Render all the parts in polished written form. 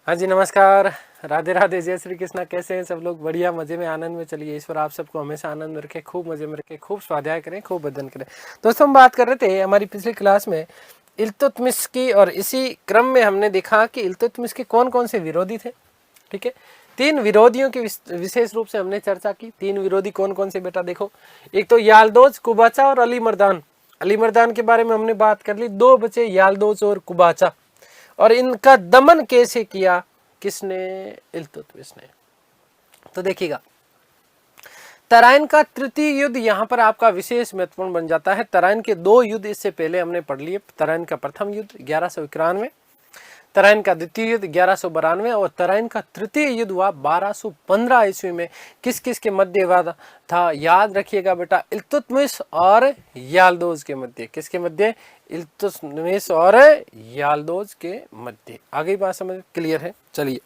हाँ जी, नमस्कार, राधे राधे, जय श्री कृष्णा। कैसे हैं सब लोग? बढ़िया, मजे में, आनंद में। चलिए, ईश्वर आप सबको हमेशा आनंद में रखे, खूब मजे में रखे, खूब स्वाध्याय करें, खूब भजन करें। दोस्तों, हम बात कर रहे थे हमारी पिछली क्लास में इल्तुतमिश की, और इसी क्रम में हमने देखा कि इल्तुतमिश के कौन कौन से विरोधी थे। ठीक है, 3 विरोधियों की विशेष रूप से हमने चर्चा की। 3 विरोधी कौन कौन से बेटा देखो, एक तो याल्दोज, कुबाचा और अली मर्दान। अली मर्दान के बारे में हमने बात कर ली। 2 बचे याल्दोज और कुबाचा, और इनका दमन कैसे किया? किसने? इल्तुतमिश ने। तो देखिएगा, तराइन का तृतीय युद्ध यहाँ पर आपका विशेष महत्वपूर्ण बन जाता है। तराइन के 2 युद्ध इससे पहले हमने पढ़ लिए। तराइन का प्रथम युद्ध 1191, तराइन का द्वितीय युद्ध 1192, और तराइन का तृतीय युद्ध हुआ 1215 ईस्वी में। किस किस के मध्य हुआ था? याद रखिएगा बेटा, इल्तुतमिश और याल्दोज के मध्य। किसके मध्य? इल्तुतमिश और याल्दोज के मध्य। आगे बात समझ क्लियर है? चलिए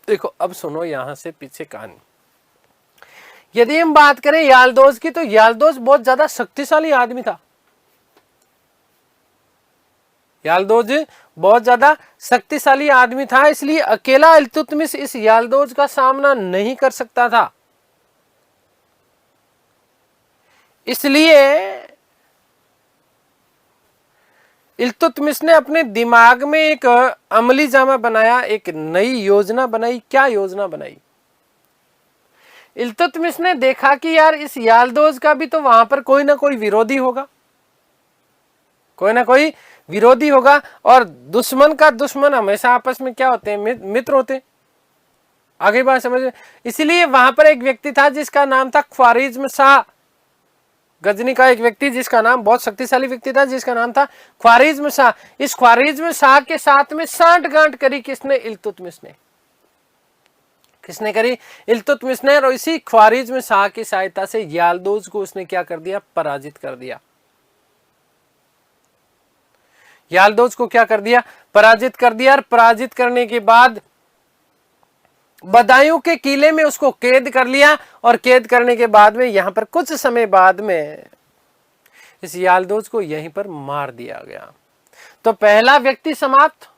देखो, अब सुनो यहां से पीछे कहानी। यदि हम बात करें याल्दोज की, तो याल्दोज बहुत ज्यादा शक्तिशाली आदमी था। याल्दोज बहुत ज्यादा शक्तिशाली आदमी था, इसलिए अकेला इल्तुतमिश इस याल्दोज का सामना नहीं कर सकता था। इसलिए इल्तुतमिश ने अपने दिमाग में एक अमली जामा बनाया, एक नई योजना बनाई। क्या योजना बनाई? इल्तुतमिश ने देखा कि यार, इस याल्दोज का भी तो वहां पर कोई ना कोई विरोधी होगा, कोई ना कोई विरोधी होगा, और दुश्मन का दुश्मन हमेशा आपस में क्या होते हैं? मित्र होते हैं। आगे बात समझ। इसलिए वहां पर एक व्यक्ति था जिसका नाम था ख्वारिज्म शाह। गजनी का एक व्यक्ति जिसका नाम, बहुत शक्तिशाली व्यक्ति था जिसका नाम था ख्वारिज्म शाह। इस ख्वारिज्म शाह के साथ में सांठगांठ करी किसने? इल्तुतमिश ने। किसने करी? इल्तुतमिश ने। और इसी ख्वारिज्म शाह की सहायता से याल्दोज को उसने क्या कर दिया? पराजित कर दिया। याल्दोज को क्या कर दिया? पराजित कर दिया। और पराजित करने के बाद बदायूं के किले में उसको कैद कर लिया, और कैद करने के बाद में यहां पर कुछ समय बाद में इस याल्दोज को यहीं पर मार दिया गया। तो पहला व्यक्ति समाप्त।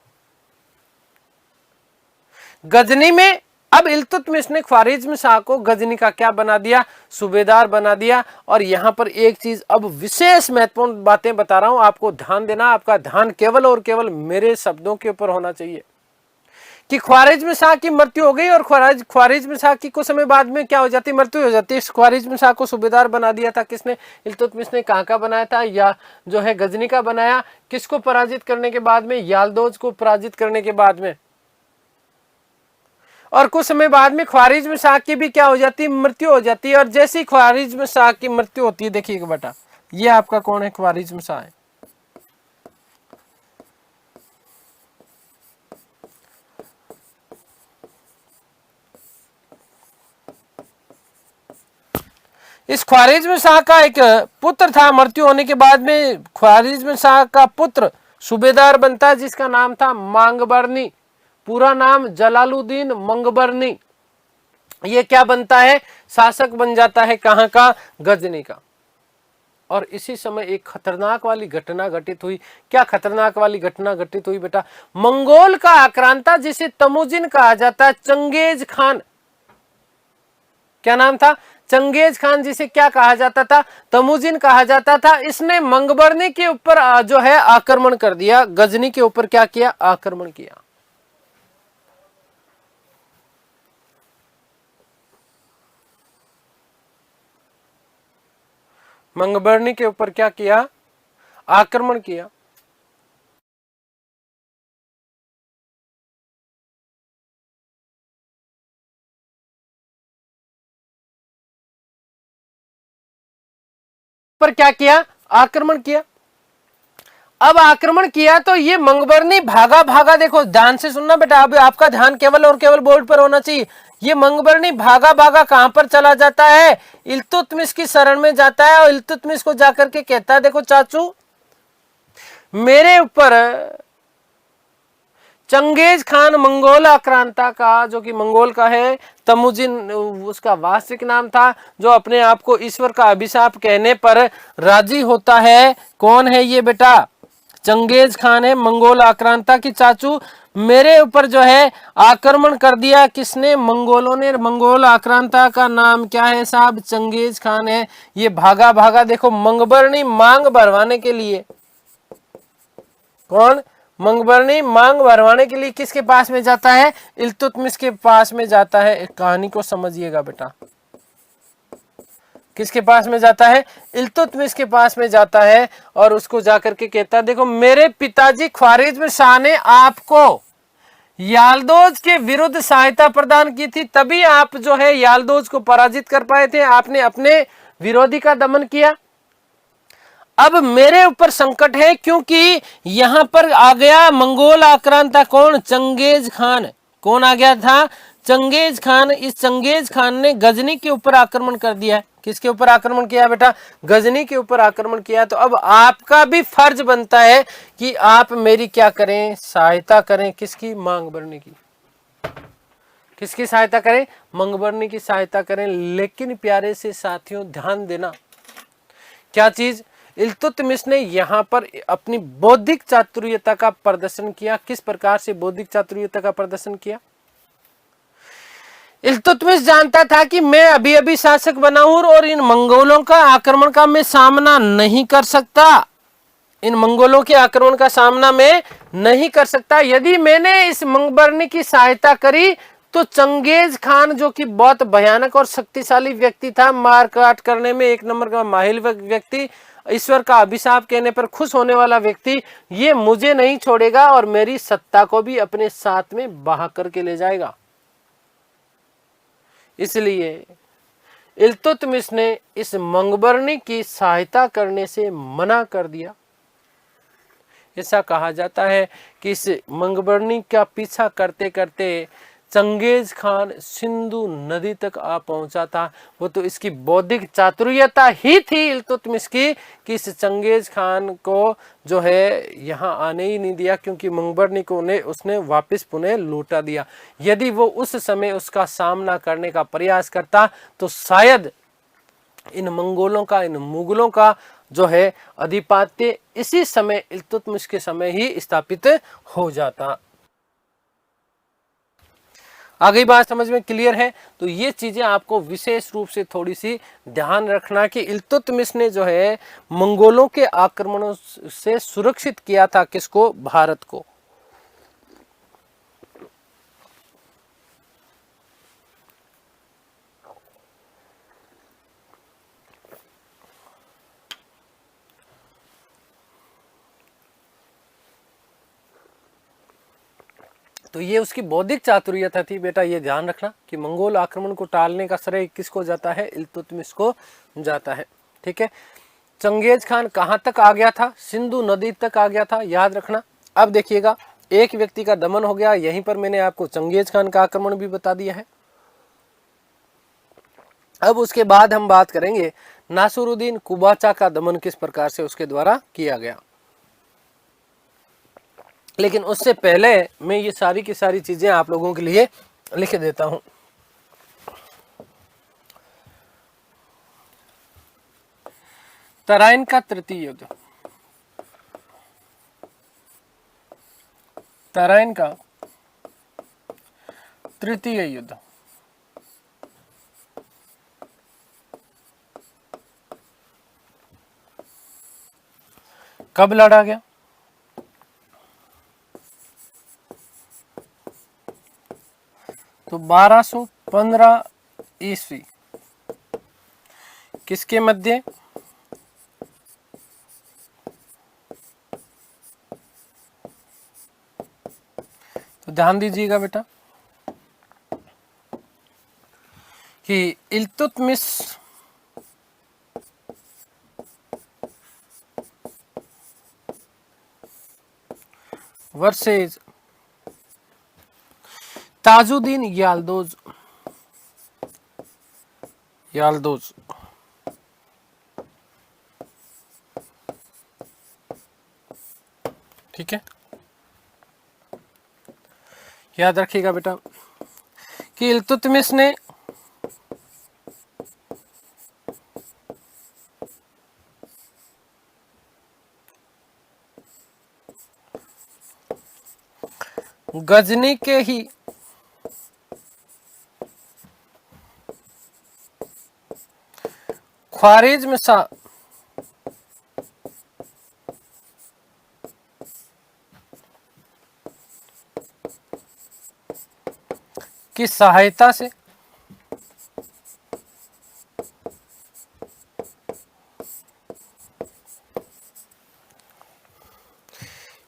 गजनी में अब इल्तुतमिश ने ख्वारिज्म शाह को गजनी का क्या बना दिया? सूबेदार बना दिया। और यहां पर एक चीज, अब विशेष महत्वपूर्ण बातें बता रहा हूं, आपको ध्यान देना। आपका ध्यान केवल और केवल मेरे शब्दों के ऊपर होना चाहिए कि ख्वारिज्म शाह की मृत्यु हो गई, और ख्वारिज्म शाह की कुछ समय बाद में क्या हो जाती? मृत्यु हो जाती है। ख्वारिज्म शाह को सूबेदार बना दिया था किसने? इल्तुतमिश ने। कहां का बनाया था? या जो है गजनी का बनाया। किसको पराजित करने के बाद में? याल्दोज को पराजित करने के बाद में। और कुछ समय बाद में ख्वारिज्म शाह की भी क्या हो जाती है? मृत्यु हो जाती है। और जैसी ख्वारिज्म शाह की मृत्यु होती है, देखिएगा बेटा, ये आपका कौन है? ख्वारिज्म शाह है। इस ख्वारिज्म शाह का एक पुत्र था। मृत्यु होने के बाद में ख्वारिज्म शाह का पुत्र सूबेदार बनता है, जिसका नाम था मांगबरनी। पूरा नाम जलालुद्दीन मंगबरनी। ये क्या बनता है? शासक बन जाता है। कहां का? गजनी का। और इसी समय एक खतरनाक वाली घटना घटित हुई। क्या खतरनाक वाली घटना घटित हुई बेटा? मंगोल का आक्रांता, जिसे तमुजिन कहा जाता है, चंगेज खान। क्या नाम था? चंगेज खान, जिसे क्या कहा जाता था? तमुजिन कहा जाता था। इसने मंगबरनी के ऊपर जो है आक्रमण कर दिया। गजनी के ऊपर क्या किया? आक्रमण किया। मंगबरनी के ऊपर क्या किया? आक्रमण किया। पर क्या किया? आक्रमण किया। अब आक्रमण किया तो ये मंगबरनी भागा भागा। देखो ध्यान से सुनना बेटा, अब आपका ध्यान केवल और केवल बोर्ड पर होना चाहिए। ये मंगबरनी भागा भागा कहां पर चला जाता है? इल्तुतमिश की शरण में जाता है। और इल्तुतमिश को जाकर के कहता है, देखो चाचू, मेरे ऊपर चंगेज खान मंगोल आक्रांता का, जो कि मंगोल का है, तमुजिन उसका वास्तविक नाम था, जो अपने आप को ईश्वर का अभिशाप कहने पर राजी होता है। कौन है ये बेटा? चंगेज खान है, मंगोल आक्रांता की चाचू। मेरे ऊपर जो है आक्रमण कर दिया। किसने? मंगोलों ने। मंगोल आक्रांता का नाम क्या है साहब? चंगेज खान है। ये भागा भागा, देखो मंगबरनी मांग भरवाने के लिए, कौन? मंगबरनी मांग भरवाने के लिए किसके पास में जाता है? इल्तुतमिश के पास में जाता है। कहानी को समझिएगा बेटा, किसके पास में जाता है? इल्तुतमिश के पास में जाता है और उसको जाकर के कहता है, देखो मेरे पिताजी ख्वारिज्म शाह ने आपको याल्दोज के विरुद्ध सहायता प्रदान की थी, तभी आप जो है याल्दोज को पराजित कर पाए थे। आपने अपने विरोधी का दमन किया। अब मेरे ऊपर संकट है, क्योंकि यहां पर आ गया मंगोल आक्रांता। कौन? Genghis Khan. कौन आ गया था? Genghis Khan. इस चंगेज खान ने गजनी के ऊपर आक्रमण कर दिया। किसके ऊपर आक्रमण किया बेटा? गजनी के ऊपर आक्रमण किया। तो अब आपका भी फर्ज बनता है कि आप मेरी क्या करें? सहायता करें। किसकी? मांगबरनी की। किसकी सहायता करें? मंगबरनी की सहायता करें। लेकिन प्यारे से साथियों ध्यान देना, क्या चीज? इल्तुतमिश ने यहां पर अपनी बौद्धिक चातुर्यता का प्रदर्शन किया। किस प्रकार से बौद्धिक चातुर्यता का प्रदर्शन किया? इल्तुतमिश जानता था कि मैं अभी अभी शासक बना हूं और इन मंगोलों का आक्रमण का मैं सामना नहीं कर सकता। इन मंगोलों के आक्रमण का सामना मैं नहीं कर सकता। यदि मैंने इस मंगबरनी की सहायता करी तो चंगेज खान, जो कि बहुत भयानक और शक्तिशाली व्यक्ति था, मारकाट करने में एक नंबर का माहिर व्यक्ति, ईश्वर का अभिशाप कहने पर खुश होने वाला व्यक्ति, ये मुझे नहीं छोड़ेगा और मेरी सत्ता को भी अपने साथ में बहा करके ले जाएगा। इसलिए इल्तुतमिश ने इस मंगबरनी की सहायता करने से मना कर दिया। ऐसा कहा जाता है कि इस मंगबरनी का पीछा करते करते चंगेज खान सिंधु नदी तक आ पहुंचा था। वो तो इसकी बौद्धिक चातुर्यता ही थी इल्तुतमिश की कि इस चंगेज खान को जो है यहाँ आने ही नहीं दिया, क्योंकि मंगबरनी को उसने वापस पुनः लौटा दिया। यदि वो उस समय उसका सामना करने का प्रयास करता तो शायद इन मंगोलों का, इन मुगलों का जो है अधिपत्य इसी समय इल्तुतमिश के समय ही स्थापित हो जाता। आगे बात समझ में क्लियर है? तो ये चीजें आपको विशेष रूप से थोड़ी सी ध्यान रखना कि इल्तुतमिश ने जो है मंगोलों के आक्रमणों से सुरक्षित किया था किसको? भारत को। तो ये उसकी बौद्धिक चातुर्यता थी बेटा। ये ध्यान रखना कि मंगोल आक्रमण को टालने का श्रेय किसको जाता है? इल्तुतमिश को जाता है। ठीक है। चंगेज खान कहां तक आ गया था? सिंधु नदी तक आ गया था, याद रखना। अब देखिएगा, एक व्यक्ति का दमन हो गया। यहीं पर मैंने आपको चंगेज खान का आक्रमण भी बता दिया है। अब उसके बाद हम बात करेंगे नासिरुद्दीन कुबाचा का दमन किस प्रकार से उसके द्वारा किया गया। लेकिन उससे पहले मैं ये सारी की सारी चीजें आप लोगों के लिए लिख देता हूं। तराइन का तृतीय युद्ध, तराइन का तृतीय युद्ध कब लड़ा गया? तो 1215 ईस्वी। किसके मध्य? तो ध्यान दीजिएगा बेटा कि इल्तुतमिश वर्सेज ताजुद्दीन याल्दोज, याल्दोज। ठीक है, याद रखिएगा बेटा कि इल्तुतमिश ने गजनी के ही ख्वारिज़्म की सहायता से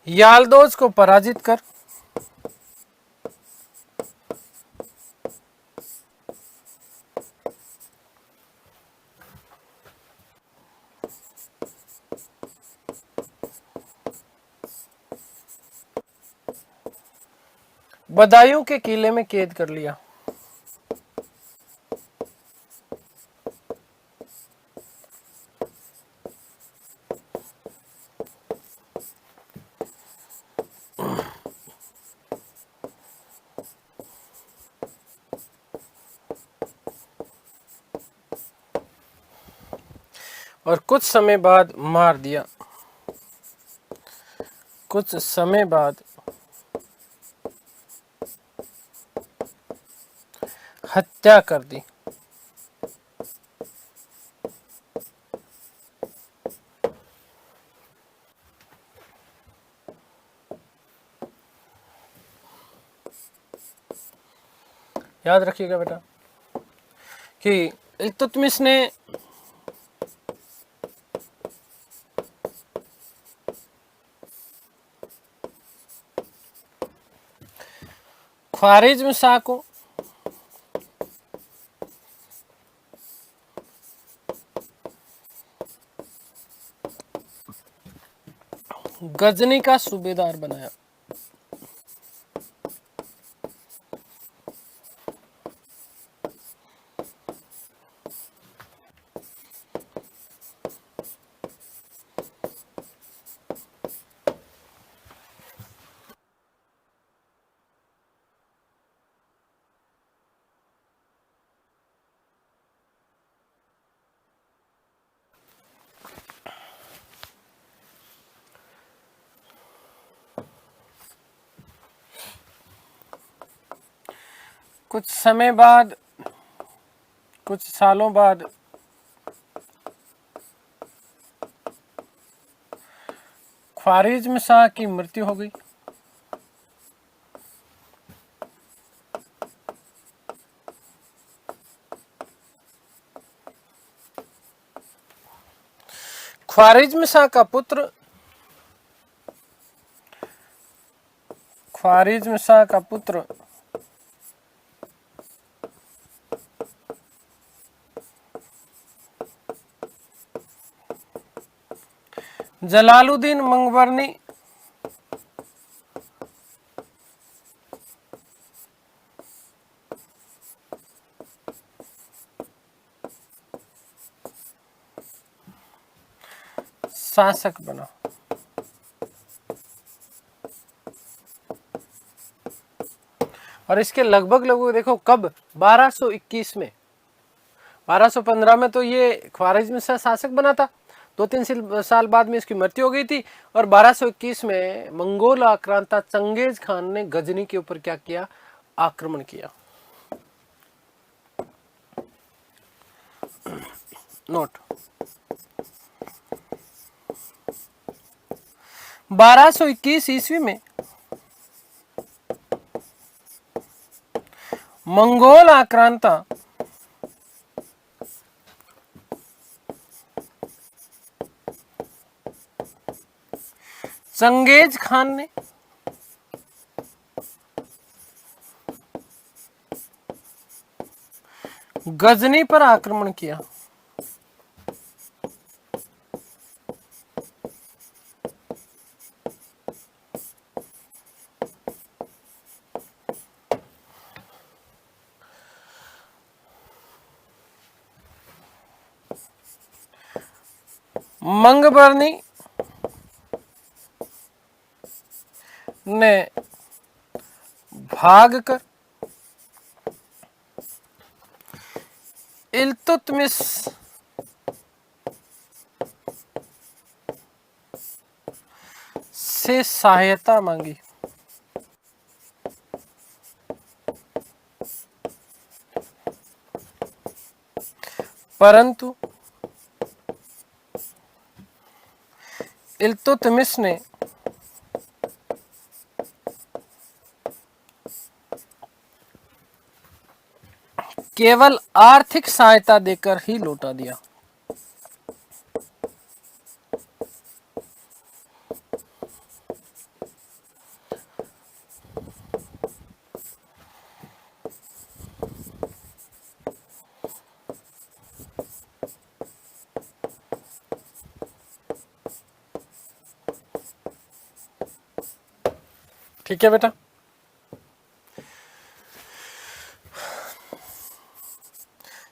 याल्दोज को पराजित कर बदायूं के किले में कैद कर लिया। और कुछ समय बाद मार दिया। कुछ समय बाद हत्या कर दी। याद रखिएगा बेटा कि इल्तुतमिश ने ख्वारिज़्म शाह को गजनी का सूबेदार बनाया। कुछ समय बाद, कुछ सालों बाद ख्वारिज़्म शाह की मृत्यु हो गई। ख्वारिज़्म शाह का पुत्र जलालुद्दीन मंगबरनी शासक बना। और इसके लगभग देखो कब, 1221 में, 1215 में तो ये ख्वारिज़्म शाह शासक बना था, 2-3 साल बाद में इसकी मृत्यु हो गई थी। और 1221 में मंगोल आक्रांता चंगेज खान ने गजनी के ऊपर क्या किया, आक्रमण किया। नोट 1221 ईस्वी में मंगोल आक्रांता चंगेज खान ने गजनी पर आक्रमण किया। मंगबरनी ने भागकर इल्तुतमिश से सहायता मांगी। परंतु इल्तुतमिश ने केवल आर्थिक सहायता देकर ही लौटा दिया। ठीक है बेटा।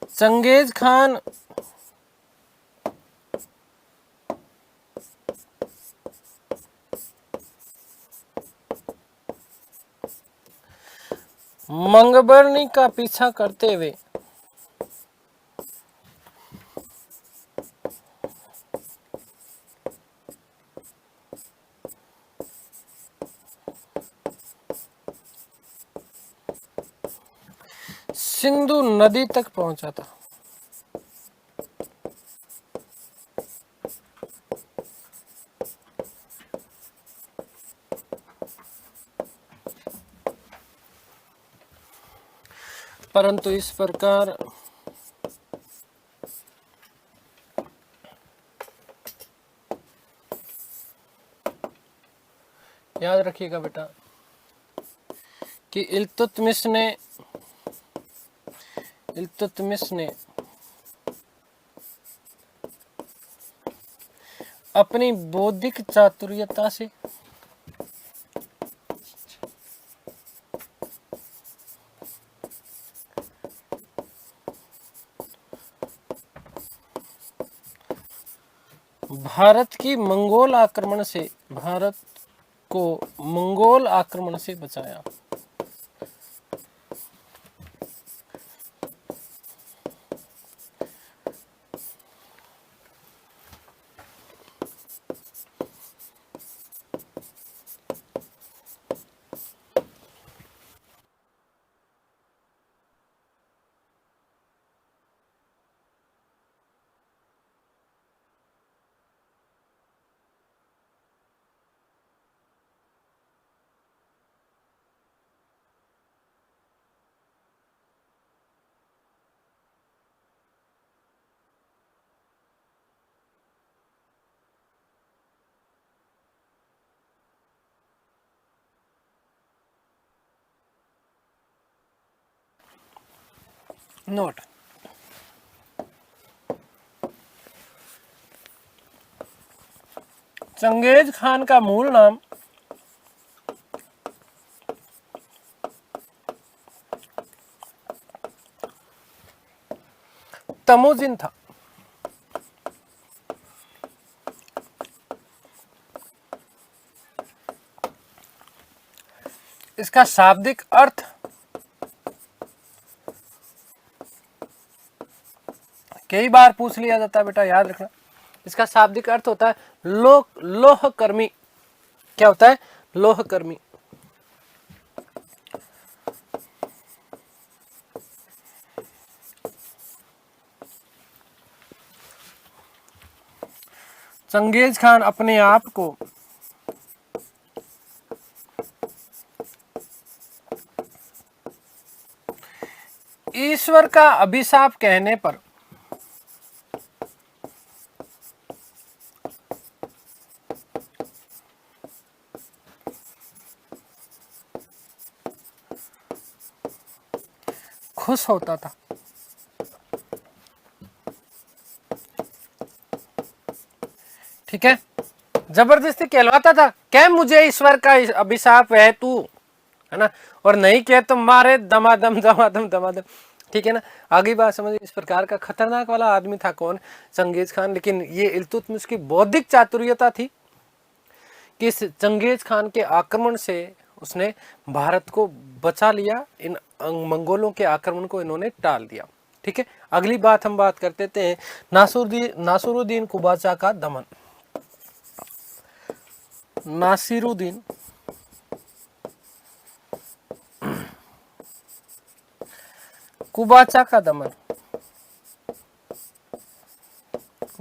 चंगेज खान मंगबर्नी का पीछा करते हुए सिंधु नदी तक पहुंचा था। परंतु इस प्रकार याद रखिएगा बेटा कि इल्तुतमिश ने अपनी बौद्धिक चातुर्यता से भारत को मंगोल आक्रमण से बचाया। नोट, चंगेज खान का मूल नाम तमुजिन था। इसका शाब्दिक अर्थ कई बार पूछ लिया जाता है बेटा, याद रखना। इसका शाब्दिक अर्थ होता है लोहकर्मी। क्या होता है? लोहकर्मी। चंगेज खान अपने आप को ईश्वर का अभिशाप कहने पर खुश होता था। ठीक है, जबरदस्ती कहलवाता था, क्या मुझे ईश्वर का अभिशाप है तू, है ना, और नहीं कह तो मारे दमादम दमादम दमादम। ठीक है ना, आगे बात समझिए। इस प्रकार का खतरनाक वाला आदमी था कौन? Genghis Khan. लेकिन ये इल्तुतमिश की बौद्धिक चातुर्यता थी कि इस चंगेज खान के आक्रमण से उसने भारत को बचा लिया, इन मंगोलों के आक्रमण को इन्होंने टाल दिया। ठीक है, अगली बात हम बात करते थे नासिरुद्दीन कुबाचा का दमन। नासिरुद्दीन कुबाचा का दमन।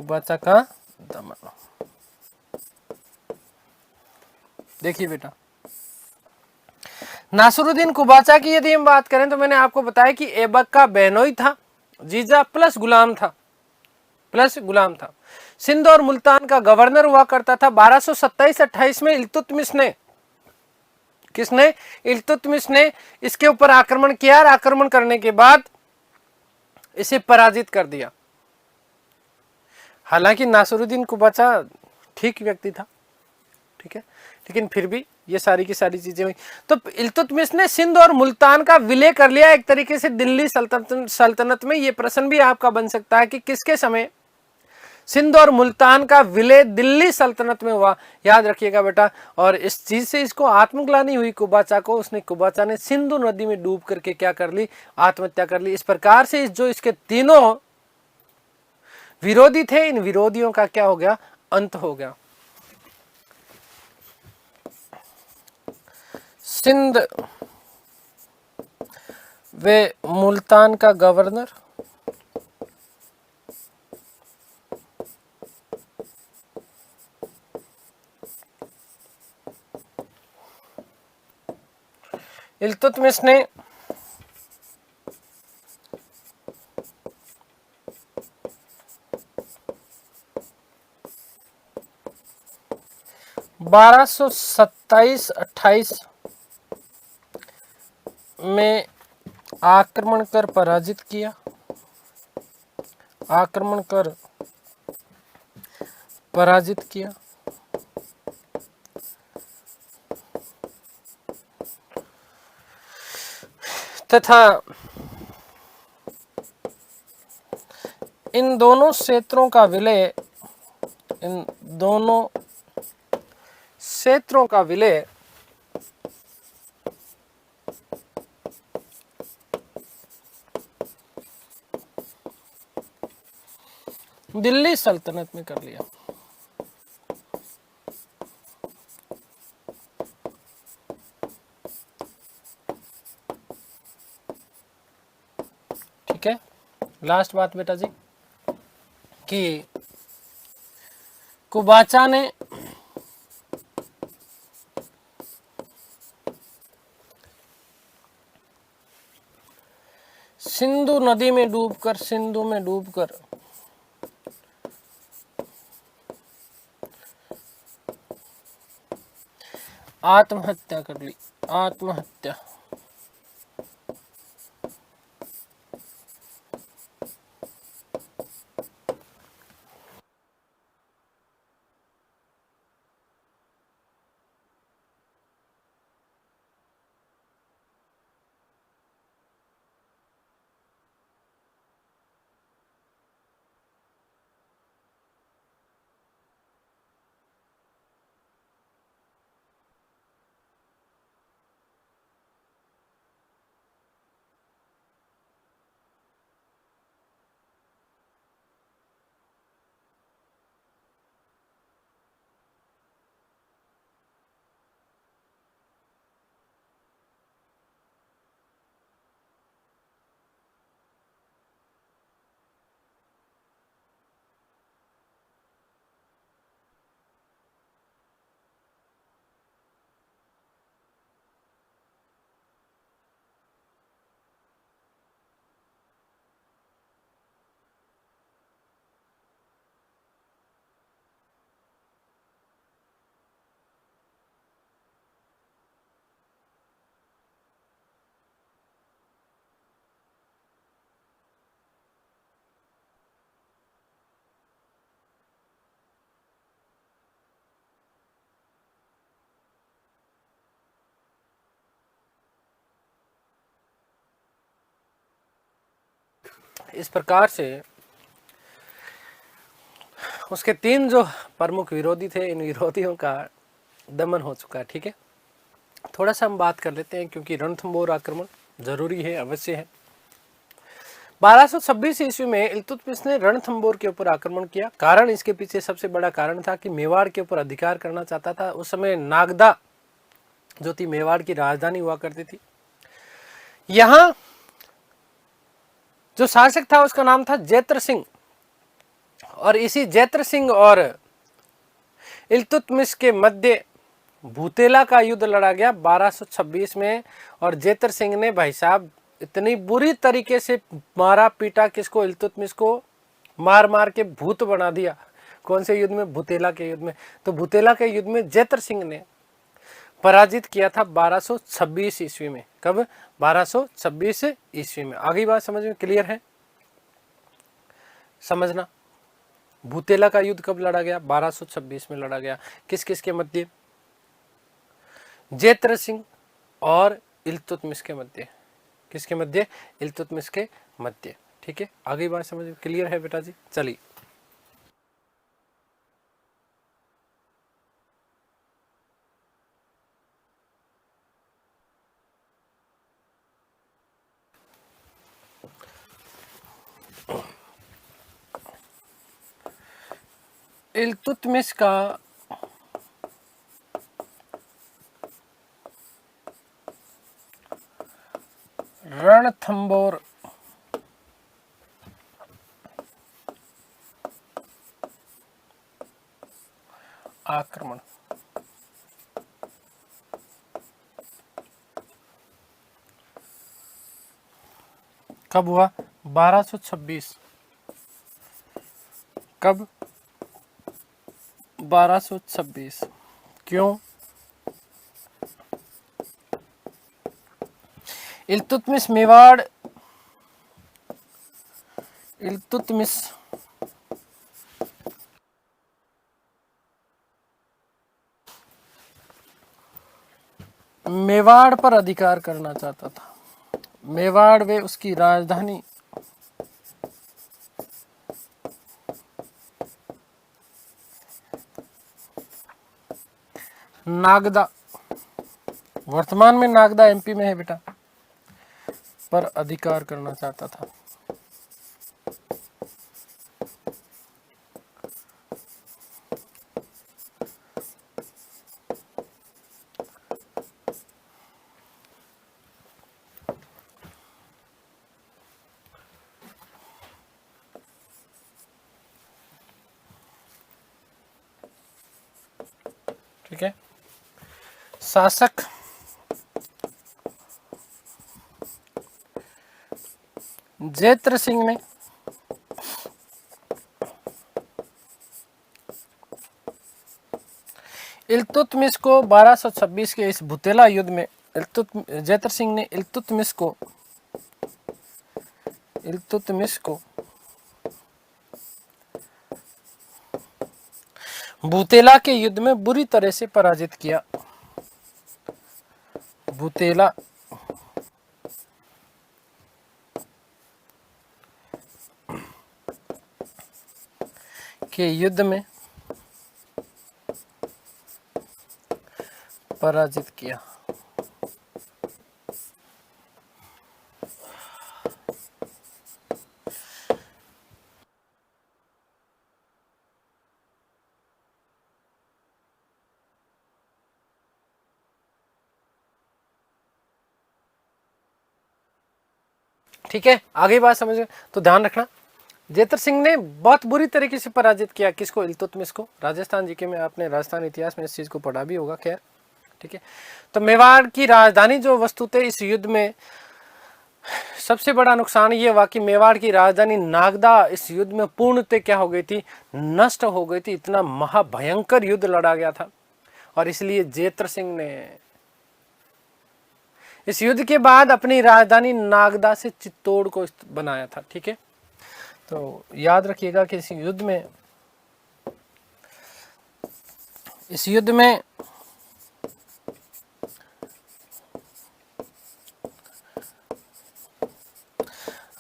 कुबाचा का दमन। देखिए बेटा, नासिरुद्दीन कुबाचा की यदि हम बात करें तो मैंने आपको बताया कि ऐबक का बेनोई था, जीजा प्लस गुलाम था। सिंध और मुल्तान का गवर्नर हुआ करता था। 1227-28 में इल्तुतमिश ने, किसने? इल्तुतमिश ने इसके ऊपर आक्रमण किया और आक्रमण करने के बाद इसे पराजित कर दिया। हालांकि नासिरुद्दीन कुबाचा ठीक व्यक्ति था, ठीक है, लेकिन फिर भी ये सारी की सारी चीजें हुई। तो इल्तुतमिश ने सिंध और मुल्तान का विलय कर लिया एक तरीके से दिल्ली सल्तनत में। ये प्रश्न भी आपका बन सकता है कि किसके समय सिंध और मुल्तान का विलय दिल्ली सल्तनत में हुआ? याद रखिएगा बेटा। और इस चीज से इसको आत्मग्लानि हुई कुबाचा को। कुबाचा ने सिंधु नदी में डूब करके क्या कर ली? आत्महत्या कर ली। इस प्रकार से जो इसके तीनों विरोधी थे, इन विरोधियों का क्या हो गया? अंत हो गया। सिंध व मुल्तान का गवर्नर इल्तुतमिश ने बारह सौ 27-28 में आक्रमण कर पराजित किया। तथा इन दोनों क्षेत्रों का विलय दिल्ली सल्तनत में कर लिया। ठीक है, लास्ट बात बेटा जी कि कुबाचा ने सिंधु में डूबकर आत्महत्या कर ली। इस प्रकार से उसके तीन जो प्रमुख विरोधी थे, इन विरोधियों का दमन हो चुका है। ठीक है, थोड़ा सा हम बात कर लेते हैं क्योंकि रणथंबोर आक्रमण जरूरी है, अवश्य है। 1226 ईस्वी में इल्तुतमिश ने रणथंबोर के ऊपर आक्रमण किया। कारण, इसके पीछे सबसे बड़ा कारण था कि मेवाड़ के ऊपर अधिकार करना चाहता था। उस समय नागदा जो थी मेवाड़ की राजधानी हुआ करती थी। यहां जो शासक था उसका नाम था जैत्र सिंह, और इसी जैत्र सिंह और इल्तुतमिश के मध्य भूतेला का युद्ध लड़ा गया 1226 में। और जैत्र सिंह ने भाई साहब इतनी बुरी तरीके से मारा पीटा किसको, इल्तुतमिश को, मार मार के भूत बना दिया। कौन से युद्ध में, भूतेला के युद्ध में। तो भूतेला के युद्ध में जैत्र सिंह ने पराजित किया था 1226 ईस्वी में। कब? 1226 ईस्वी में। आगे बात समझ में क्लियर है? समझना, भूतेला का युद्ध कब लड़ा गया? 1226 में लड़ा गया। किस किस के मध्य? जैत्र सिंह और इल्तुतमिश के मध्य। किसके मध्य? इल्तुतमिश के मध्य। ठीक है, आगे बात समझ में क्लियर है बेटा जी? चलिए, इल्तुतमिश का रणथंबोर आक्रमण कब हुआ? 1226। कब? 1226। क्यों? इल्तुतमिश मेवाड़, इल्तुतमिश मेवाड़ पर अधिकार करना चाहता था। मेवाड़ वे उसकी राजधानी नागदा, वर्तमान में नागदा एमपी में है बेटा, पर अधिकार करना चाहता था। ठीक है, शासक जैत्र सिंह ने इल्तुतमिश को 1226 के इस भूतेला युद्ध में जैत्र सिंह ने इल्तुतमिश को भूतेला के युद्ध में बुरी तरह से पराजित किया। भूतेला के युद्ध में पराजित किया। ठीक है, आगे बात समझ, तो ध्यान रखना, जैत्र सिंह ने बहुत बुरी तरीके से पराजित किया। किसको? इल्तुतमिश को। राजस्थान जीके में आपने राजस्थान इतिहास में इस चीज को पढ़ा भी होगा, खैर। ठीक है, तो मेवाड़ की राजधानी जो वस्तुतः इस युद्ध में सबसे बड़ा नुकसान ये हुआ कि मेवाड़ की राजधानी नागदा इस युद्ध में पूर्णतः क्या हो गई थी? नष्ट हो गई थी। इतना महाभयंकर युद्ध लड़ा गया था। और इसलिए जैत्र सिंह ने इस युद्ध के बाद अपनी राजधानी नागदा से चित्तौड़ को बनाया था। ठीक है, तो याद रखिएगा कि इस युद्ध में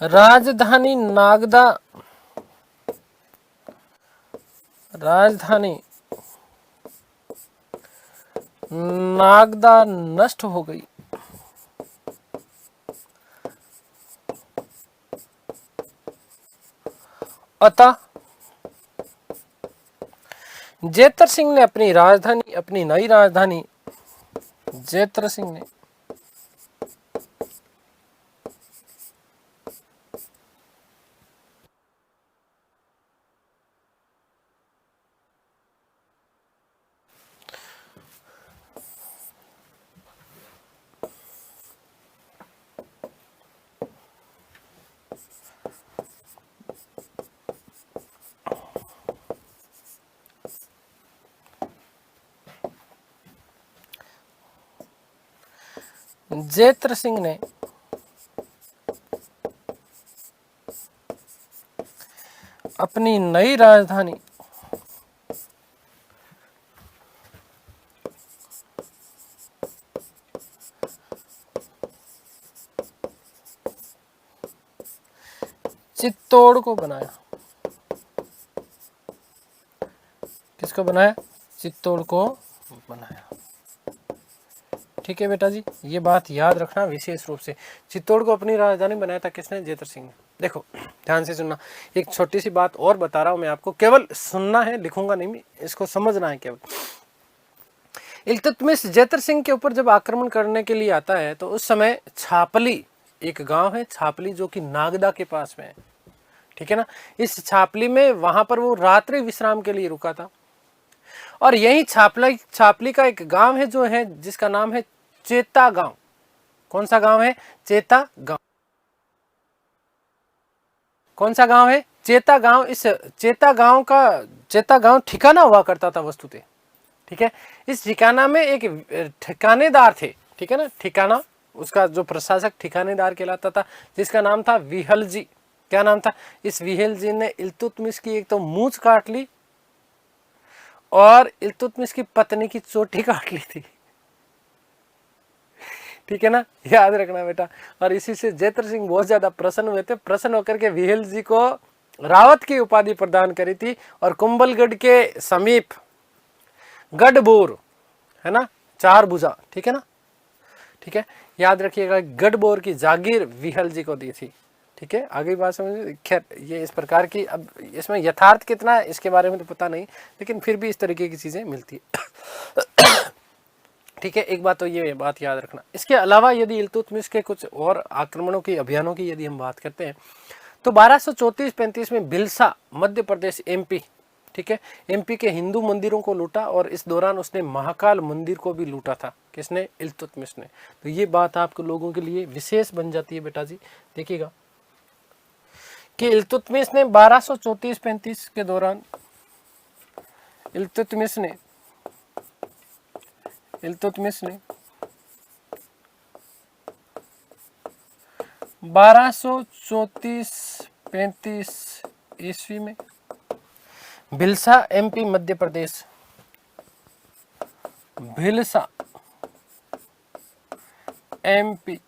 राजधानी नागदा नष्ट हो गई। अतः जैत्र सिंह ने अपनी नई राजधानी जैत्र सिंह ने जेत्र सिंह ने अपनी नई राजधानी चित्तौड़ को बनाया। किसको बनाया? चित्तौड़ को बनाया। ठीक है बेटा जी, ये बात याद रखना विशेष रूप से। चित्तौड़ को अपनी राजधानी बनाया था किसने? जेत्र सिंह ने। देखो ध्यान से सुनना, एक छोटी सी बात और बता रहा हूं मैं आपको, केवल सुनना है, लिखूंगा नहीं, इसको समझना है केवल। इल्तुतमिश जेत्र सिंह के ऊपर जब आक्रमण करने के लिए आता है तो उस समय छापली, एक गांव है छापली जो कि नागदा के पास में है, ठीक है ना। इस छापली में, वहां पर वो रात्रि विश्राम के लिए रुका था। और यही छापली का एक गांव है जो है, जिसका नाम है चेता गांव। कौन सा गांव है? चेता गांव। कौन सा गांव है? चेता गांव। इस चेता गांव ठिकाना हुआ करता था वस्तुतः, ठीक है। इस ठिकाना में एक ठिकानेदार थे, ठीक है ना, ठिकाना, उसका जो प्रशासक ठिकानेदार कहलाता था, जिसका नाम था विहल जी। क्या नाम था? इस विहल जी ने इल्तुतमिश की एक तो मूंछ काट ली और इल्तुतमिश की पत्नी की चोटी काट ली थी, ठीक है ना, याद रखना बेटा। और इसी से जेत्र सिंह बहुत ज्यादा प्रसन्न हुए थे। प्रसन्न होकर के विहल जी को रावत की उपाधि प्रदान करी थी और कुंभलगढ़ के समीप गढ़बोर है ना, चार भुजा, ठीक है ना, ठीक है, याद रखिएगा, गढ़बोर की जागीर विहल जी को दी थी, ठीक है। आगे बात समझ। खैर ये इस प्रकार की, अब इसमें यथार्थ कितना है इसके बारे में तो पता नहीं, लेकिन फिर भी इस तरीके की चीजें मिलती है। ठीक है, एक बात तो ये बात याद रखना। इसके अलावा यदि इल्तुतमिश के कुछ और आक्रमणों की, अभियानों की यदि हम बात करते हैं तो 1234-35 में भिलसा, मध्य प्रदेश, एमपी, ठीक है, एमपी के हिंदू मंदिरों को लूटा और इस दौरान उसने महाकाल मंदिर को भी लूटा था। किसने? इल्तुतमिश ने। तो ये बात आपके लोगों के लिए विशेष बन जाती है बेटा जी। देखिएगा कि इल्तुतमिश ने 1234-35 के दौरान इल्तुतमिश ने 1234-35 ईस्वी में भिलसा, एमपी, मध्य प्रदेश, भिलसा एमपी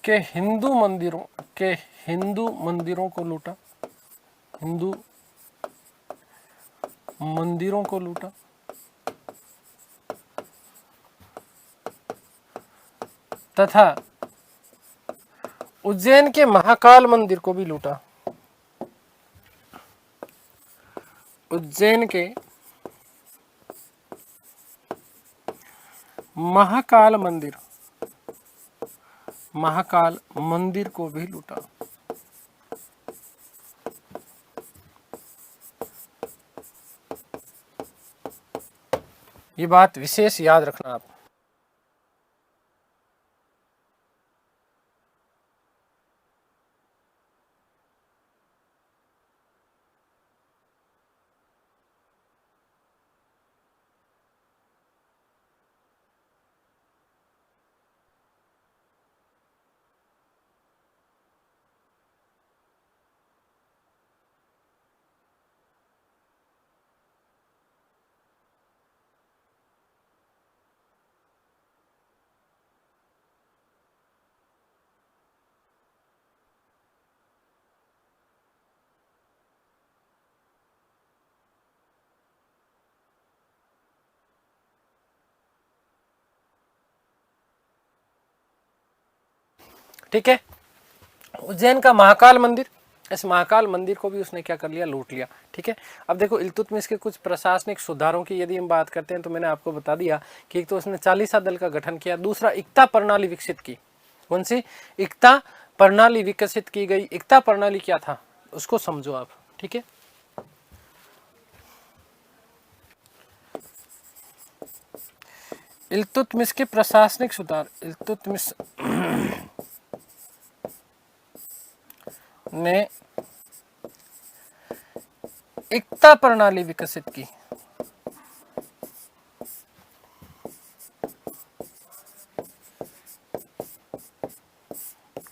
के हिंदू मंदिरों को लूटा, हिंदू मंदिरों को लूटा तथा उज्जैन के महाकाल मंदिर को भी लूटा। उज्जैन के महाकाल मंदिर को भी लूटा। ये बात विशेष याद रखना आप। ठीक है, उज्जैन का महाकाल मंदिर, इस महाकाल मंदिर को भी उसने क्या कर लिया? लूट लिया। ठीक है, अब देखो इल्तुतमिश के कुछ प्रशासनिक सुधारों की यदि हम बात करते हैं तो मैंने आपको बता दिया कि एक तो उसने चालीसा दल का गठन किया, दूसरा इक्ता प्रणाली विकसित की। कौन सी? इक्ता प्रणाली विकसित की गई। इक्ता प्रणाली क्या था उसको समझो आप, ठीक है। इल्तुतमिश के प्रशासनिक सुधार, इल्तुतमिश ने इक्ता प्रणाली विकसित की।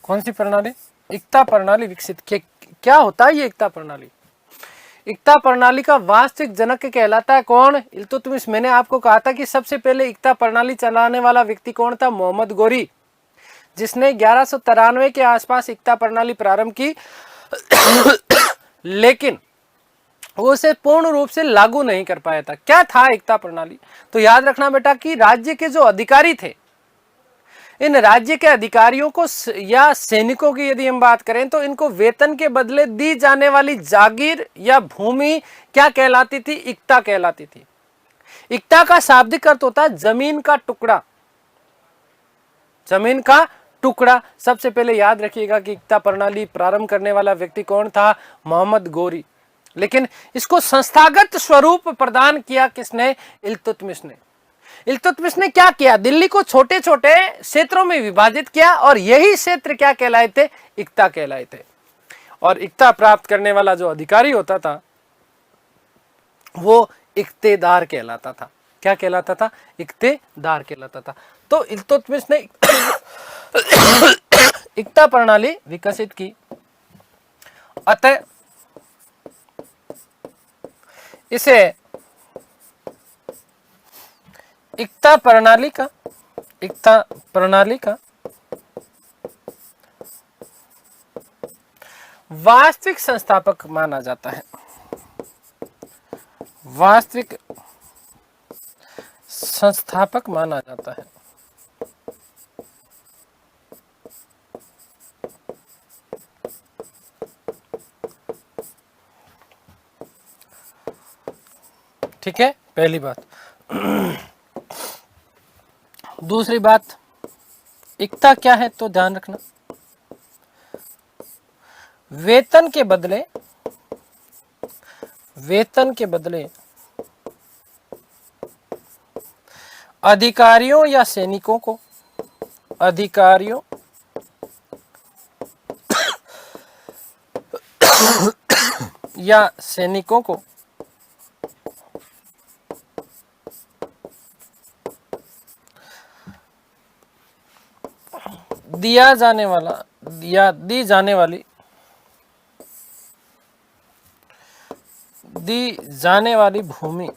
कौन सी प्रणाली? इक्ता प्रणाली विकसित की। क्या होता है ये इक्ता प्रणाली? इक्ता प्रणाली का वास्तविक जनक कहलाता है कौन? इल्तुतमिश। मैंने आपको कहा था कि सबसे पहले इक्ता प्रणाली चलाने वाला व्यक्ति कौन था? मोहम्मद गोरी, जिसने 1193 के आसपास इक्ता प्रणाली प्रारंभ की लेकिन वो उसे पूर्ण रूप से लागू नहीं कर पाया था। क्या था इक्ता प्रणाली? तो याद रखना बेटा कि राज्य के जो अधिकारी थे, इन राज्य के अधिकारियों को या सैनिकों की यदि हम बात करें तो इनको वेतन के बदले दी जाने वाली जागीर या भूमि क्या कहलाती थी? इक्ता कहलाती थी। इक्ता का शाब्दिक अर्थ होता है जमीन का टुकड़ा। जमीन का टुकड़ा। सबसे पहले याद रखिएगा कि इक्ता प्रणाली प्रारंभ करने वाला व्यक्ति कौन था? मोहम्मद गोरी। लेकिन इसको संस्थागत स्वरूप प्रदान किया किसने? इल्तुतमिश ने। इल्तुतमिश ने क्या किया? दिल्ली को छोटे छोटे क्षेत्रों में विभाजित किया और यही क्षेत्र क्या कहलाए थे? इक्ता कहलाए थे। और इक्ता प्राप्त करने वाला जो अधिकारी होता था वो इक्तेदार कहलाता था। क्या कहलाता था? इक्तेदार कहलाता था। तो इल्तुतमिश ने इक्ता प्रणाली विकसित की। अतः इसे इक्ता प्रणाली का वास्तविक संस्थापक माना जाता है। वास्तविक संस्थापक माना जाता है। ठीक है, पहली बात। दूसरी बात, इक्ता क्या है तो ध्यान रखना, वेतन के बदले अधिकारियों या सैनिकों को दिया जाने वाला या दी जाने वाली भूमि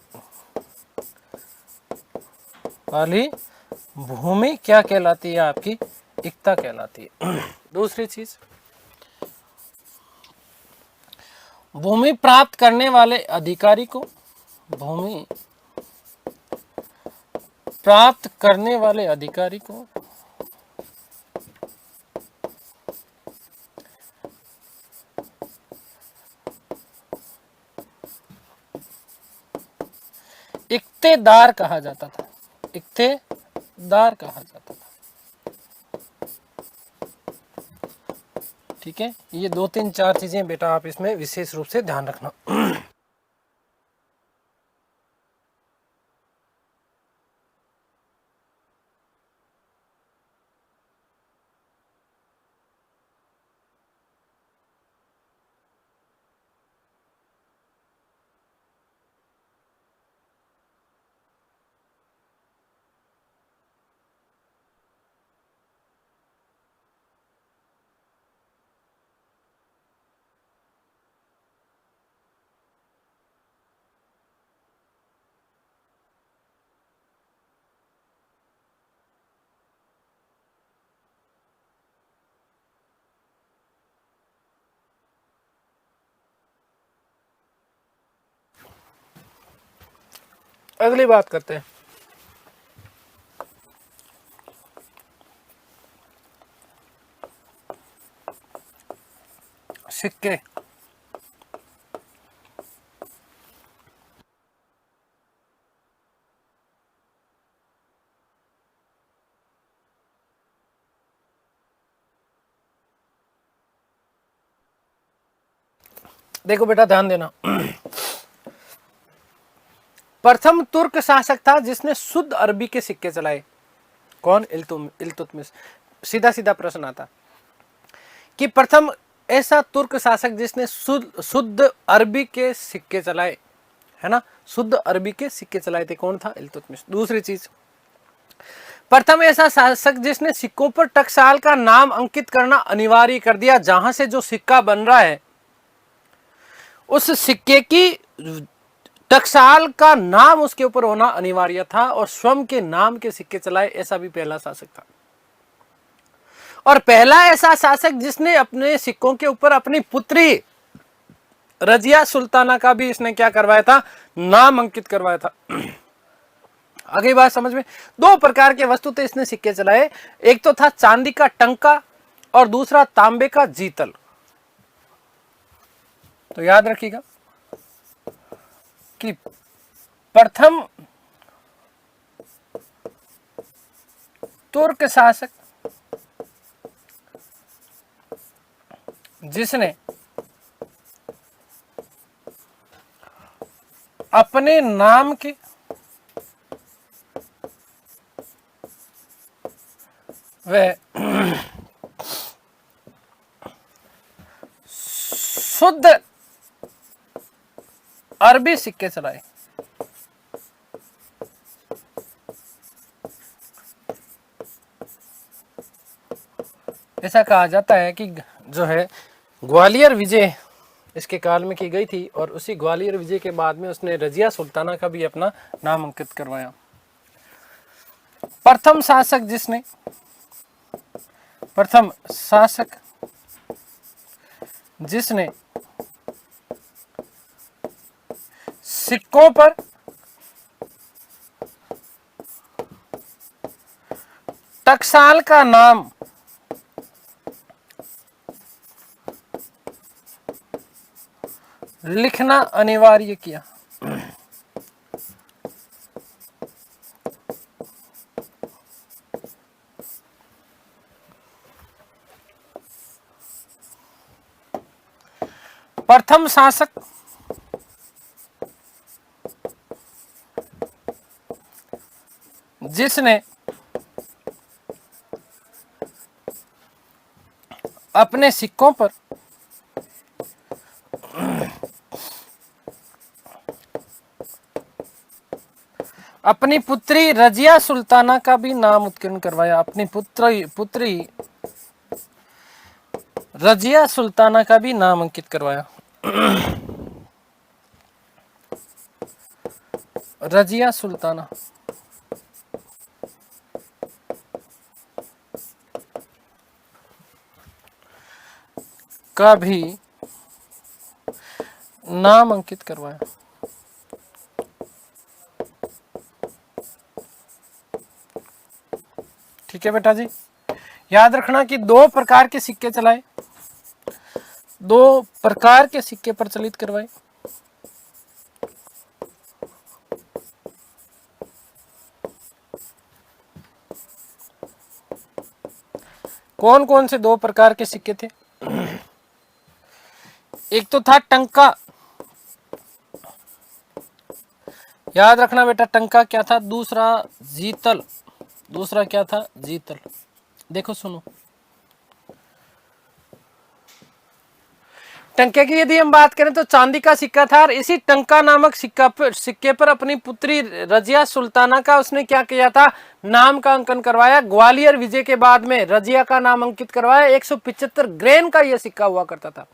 क्या कहलाती है? आपकी इक्ता कहलाती है। दूसरी चीज, भूमि प्राप्त करने वाले अधिकारी को इक्तेदार कहा जाता था। ठीक है, ये 2 3 4 चीजें बेटा आप इसमें विशेष रूप से ध्यान रखना। अगली बात करते हैं, सिक्के। देखो बेटा ध्यान देना, प्रथम तुर्क शासक था जिसने शुद्ध अरबी के सिक्के चलाए। कौन? इल्तुतमिश। सीधा सीधा प्रश्न आता कि प्रथम ऐसा तुर्क शासक जिसने शुद्ध अरबी के सिक्के चलाए, है ना, शुद्ध अरबी के सिक्के चलाए थे, कौन था? इल्तुतमिश। दूसरी चीज, प्रथम ऐसा शासक जिसने सिक्कों पर टकसाल का नाम अंकित करना अनिवार्य कर दिया। जहां से जो सिक्का बन रहा है उस सिक्के की टकसाल का नाम उसके ऊपर होना अनिवार्य था और स्वयं के नाम के सिक्के चलाए, ऐसा भी पहला शासक था। और पहला ऐसा शासक जिसने अपने सिक्कों के ऊपर अपनी पुत्री रजिया सुल्ताना का भी इसने क्या करवाया था, नाम अंकित करवाया था। आगे बात समझ में। दो प्रकार के वस्तु थे इसने सिक्के चलाए, एक तो था चांदी का टंका और दूसरा तांबे का जीतल। तो याद रखिएगा कि प्रथम तुर्क शासक जिसने अपने नाम के वह शुद्ध अरबी सिक्के चलाए। ऐसा कहा जाता है कि जो है ग्वालियर विजय इसके काल में की गई थी और उसी ग्वालियर विजय के बाद में उसने रजिया सुल्ताना का भी अपना नाम अंकित करवाया। प्रथम शासक जिसने सिक्कों पर टकसाल का नाम लिखना अनिवार्य किया। प्रथम शासक जिसने अपने सिक्कों पर अपनी पुत्री रजिया सुल्ताना का भी नाम उत्कीर्ण करवाया। अपनी पुत्री रजिया सुल्ताना का भी नाम अंकित करवाया। रजिया सुल्ताना का भी नाम अंकित करवाया। ठीक है बेटा जी, याद रखना कि दो प्रकार के सिक्के चलाए, दो प्रकार के सिक्के प्रचलित करवाए। कौन कौन से दो प्रकार के सिक्के थे? एक तो था टंका, याद रखना बेटा टंका क्या था। दूसरा जीतल, दूसरा क्या था? जीतल। देखो सुनो, टंके की यदि हम बात करें तो चांदी का सिक्का था और इसी टंका नामक सिक्के पर अपनी पुत्री रजिया सुल्ताना का उसने क्या किया था? नाम का अंकन करवाया। ग्वालियर विजय के बाद में रजिया का नाम अंकित करवाया। 175 ग्रेन का यह सिक्का हुआ करता था।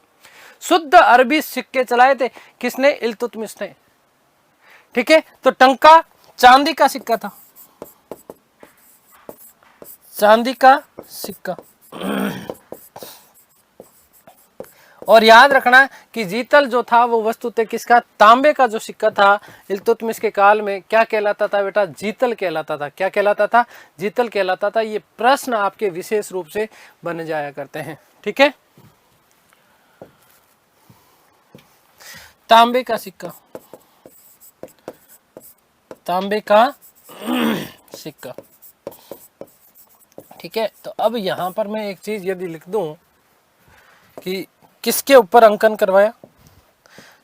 शुद्ध अरबी सिक्के चलाए थे किसने? इल्तुतमिश ने। ठीक है, तो टंका चांदी का सिक्का था, चांदी का सिक्का। और याद रखना कि जीतल जो था वो वस्तुतः किसका? तांबे का जो सिक्का था इल्तुतमिश के काल में क्या कहलाता था बेटा? जीतल कहलाता था। क्या कहलाता था? जीतल कहलाता था। ये प्रश्न आपके विशेष रूप से बन जाया करते हैं। ठीक है, तांबे का सिक्का, तांबे का सिक्का। ठीक है, तो अब यहां पर मैं एक चीज यदि लिख दूं कि किसके ऊपर अंकन करवाया,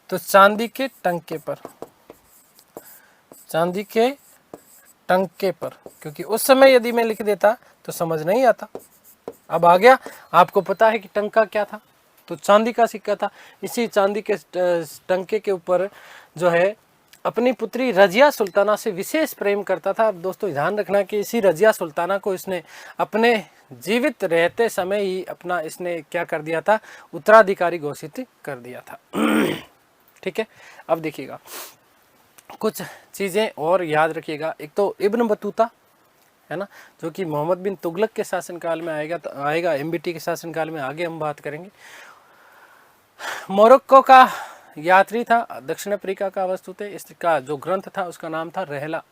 तो चांदी के टंके पर, चांदी के टंके पर। क्योंकि उस समय यदि मैं लिख देता तो समझ नहीं आता। अब आ गया, आपको पता है कि टंका क्या था, तो चांदी का सिक्का था। इसी चांदी के टंके के ऊपर जो है अपनी पुत्री रजिया सुल्ताना से विशेष प्रेम करता था। अब दोस्तों ध्यान रखना कि इसी रजिया सुल्ताना को इसने अपने जीवित रहते समय ही अपना इसने क्या कर दिया था, उत्तराधिकारी घोषित कर दिया था। ठीक है, अब देखिएगा कुछ चीज़ें और याद रखिएगा। एक तो इब्न बतूता है ना, जो कि मोहम्मद बिन तुगलक के शासनकाल में आएगा, तो आएगा एमबीटी के शासनकाल में, आगे हम बात करेंगे। मोरक्को का यात्री था, दक्षिण अफ्रीका का वस्तुतः, इसका जो ग्रंथ था उसका नाम था रहला।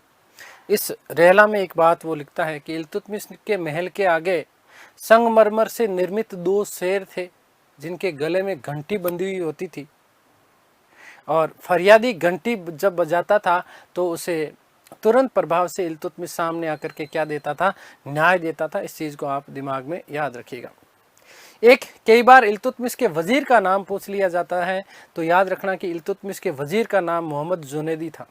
इस रहला में एक बात वो लिखता है कि इल्तुतमिश के महल के आगे संगमरमर से निर्मित 2 शेर थे, जिनके गले में घंटी बंधी हुई होती थी, और फरियादी घंटी जब बजाता था तो उसे तुरंत प्रभाव से इल्तुतमिश सामने आकर के क्या देता था, न्याय देता था। इस चीज़ को आप दिमाग में याद रखिएगा। कई बार इल्तुतमिश के वजीर का नाम पूछ लिया जाता है, तो याद रखना कि इल्तुतमिश के वजीर का नाम मोहम्मद जुनैदी था।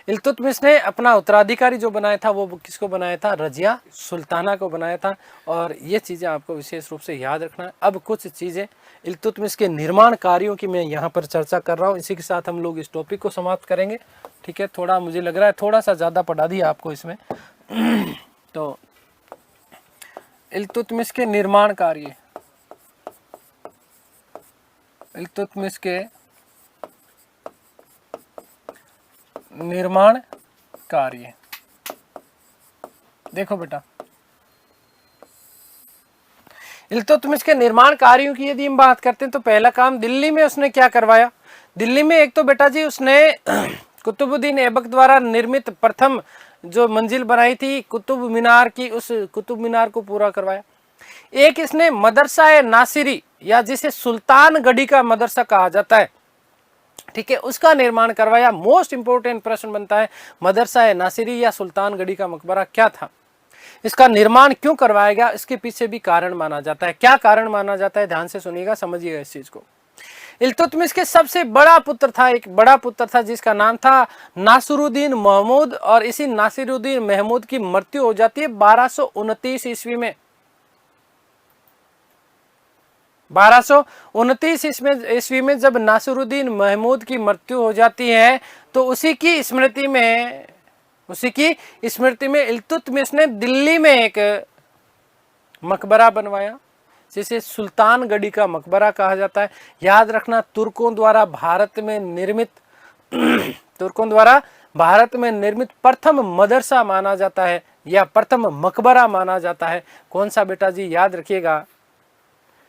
इल्तुतमिश ने अपना उत्तराधिकारी जो बनाया था वो किसको बनाया था, रजिया सुल्ताना को बनाया था, और ये चीज़ें आपको विशेष रूप से याद रखना है। अब कुछ चीज़ें इल्तुतमिश के निर्माण कार्यों की मैं यहाँ पर चर्चा कर रहा हूँ, इसी के साथ हम लोग इस टॉपिक को समाप्त करेंगे। ठीक है, थोड़ा मुझे लग रहा है थोड़ा सा ज़्यादा पढ़ा दिया आपको इसमें। तो इल्तुतमिश के निर्माण कार्य, इल्तुतमिश के निर्माण कार्य, देखो बेटा, इल्तुतमिश के निर्माण कार्यों की यदि हम बात करते हैं तो पहला काम दिल्ली में उसने क्या करवाया। दिल्ली में एक तो बेटा जी उसने कुतुबुद्दीन ऐबक द्वारा निर्मित प्रथम जो मंजिल बनाई थी कुतुब मीनार की, उस कुतुब मीनार को पूरा करवाया। एक इसने मदरसा ए नासिरी, या जिसे सुल्तानगढ़ी का मदरसा कहा जाता है, ठीक है, उसका निर्माण करवाया। मोस्ट इंपोर्टेंट प्रश्न बनता है, मदरसा ए नासिरी या सुल्तानगढ़ी का मकबरा क्या था, इसका निर्माण क्यों करवाया गया, इसके पीछे भी कारण माना जाता है। क्या कारण माना जाता है, ध्यान से सुनिएगा, समझिएगा इस चीज को। इल्तुतमिश के सबसे बड़ा पुत्र था, एक बड़ा पुत्र था जिसका नाम था नासिरुद्दीन महमूद, और इसी नासिरुद्दीन महमूद की मृत्यु हो जाती है 1229 ईस्वी में। 1229 ईस्वी में जब नासिरुद्दीन महमूद की मृत्यु हो जाती है, तो उसी की स्मृति में इल्तुतमिश ने दिल्ली में एक मकबरा बनवाया, जिसे सुल्तानगढ़ी का मकबरा कहा जाता है। याद रखना, तुर्कों द्वारा भारत में निर्मित प्रथम मदरसा माना जाता है, या प्रथम मकबरा माना जाता है। कौन सा बेटा जी, याद रखिएगा,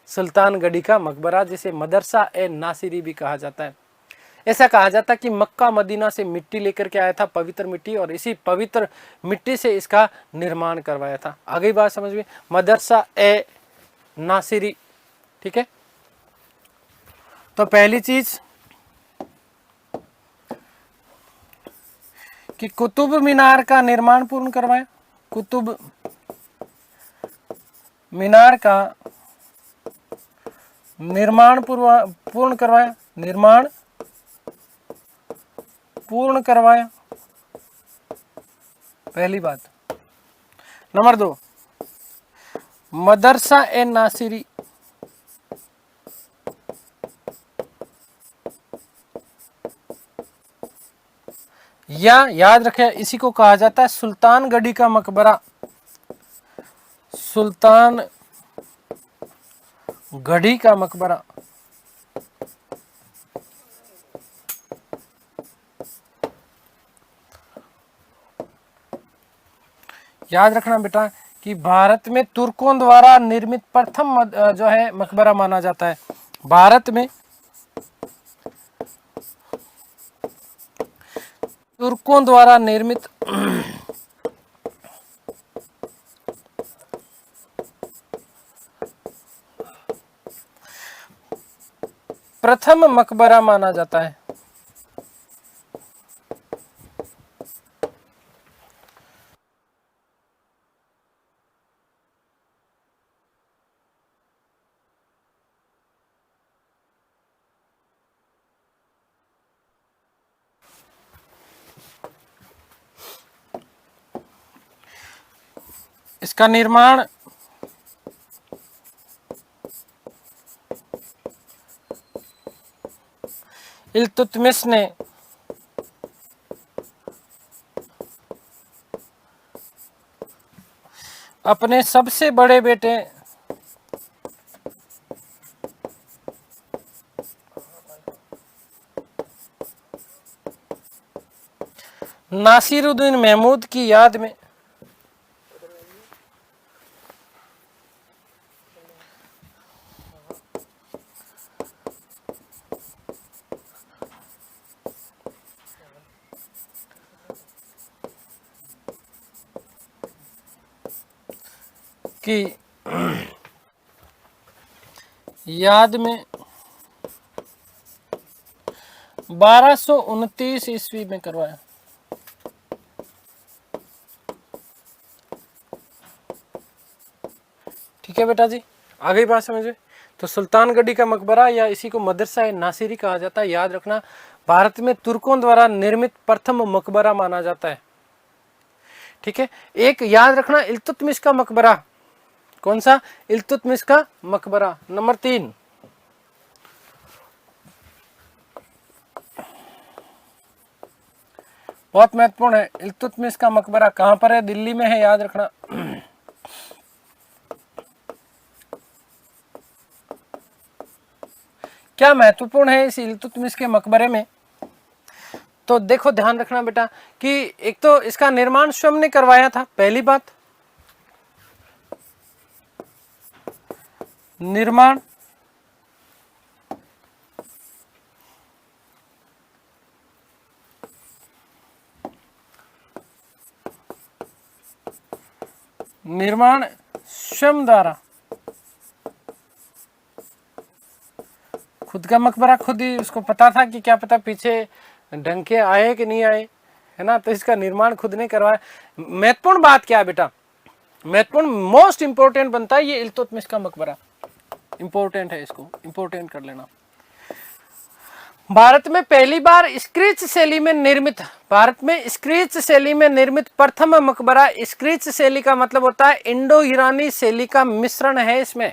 सुल्तानगढ़ी का मकबरा, जिसे मदरसा ए नासिरी भी कहा जाता है। ऐसा कहा जाता है कि मक्का मदीना से मिट्टी लेकर के आया था, पवित्र मिट्टी, और इसी पवित्र मिट्टी से इसका निर्माण करवाया था। आगे बात समझ में, मदरसा ए नासिरी। ठीक है, तो पहली चीज कि कुतुब मीनार का निर्माण पूर्ण करवाया, कुतुब मीनार का निर्माण पूर्ण करवाया, निर्माण पूर्ण करवाया, पहली बात। नंबर 2, मदरसा ए नासिरी, या याद रखें इसी को कहा जाता है सुल्तानगढ़ी का मकबरा, सुल्तानगढ़ी का मकबरा। याद रखना बेटा कि भारत में तुर्कों द्वारा निर्मित प्रथम जो है मकबरा माना जाता है। भारत में तुर्कों द्वारा निर्मित प्रथम मकबरा माना जाता है। इसका निर्माण इल्तुतमिश ने अपने सबसे बड़े बेटे नासिरुद्दीन महमूद की याद में की याद में 1229 ईस्वी में करवाया। ठीक है बेटा जी, आगे बात समझे। तो सुल्तानगढ़ी का मकबरा या इसी को मदरसा नासिरी कहा जाता है, याद रखना भारत में तुर्कों द्वारा निर्मित प्रथम मकबरा माना जाता है। ठीक है, एक याद रखना इल्तुतमिश का मकबरा, कौन सा? इल्तुतमिश का मकबरा। नंबर 3, बहुत महत्वपूर्ण है, इल्तुतमिश का मकबरा कहां पर है? दिल्ली में है, याद रखना। क्या महत्वपूर्ण है इस इल्तुतमिश के मकबरे में? तो देखो ध्यान रखना बेटा कि एक तो इसका निर्माण स्वयं ने करवाया था, पहली बात। निर्माण स्वयं द्वारा, खुद का मकबरा खुद ही, उसको पता था कि क्या पता पीछे डंके आए कि नहीं आए, है ना, तो इसका निर्माण खुद ने करवाया। महत्वपूर्ण बात क्या है बेटा? महत्वपूर्ण मोस्ट इंपोर्टेंट बनता है ये इल्तुतमिश का मकबरा, इंपोर्टेंट है, इसको इंपोर्टेंट कर लेना। भारत में पहली बार स्क्रीच शैली में निर्मित, भारत में स्क्रीच शैली में निर्मित प्रथम मकबरा, स्क्रीच शैली का मतलब होता है इंडो ईरानी शैली का मिश्रण है इसमें।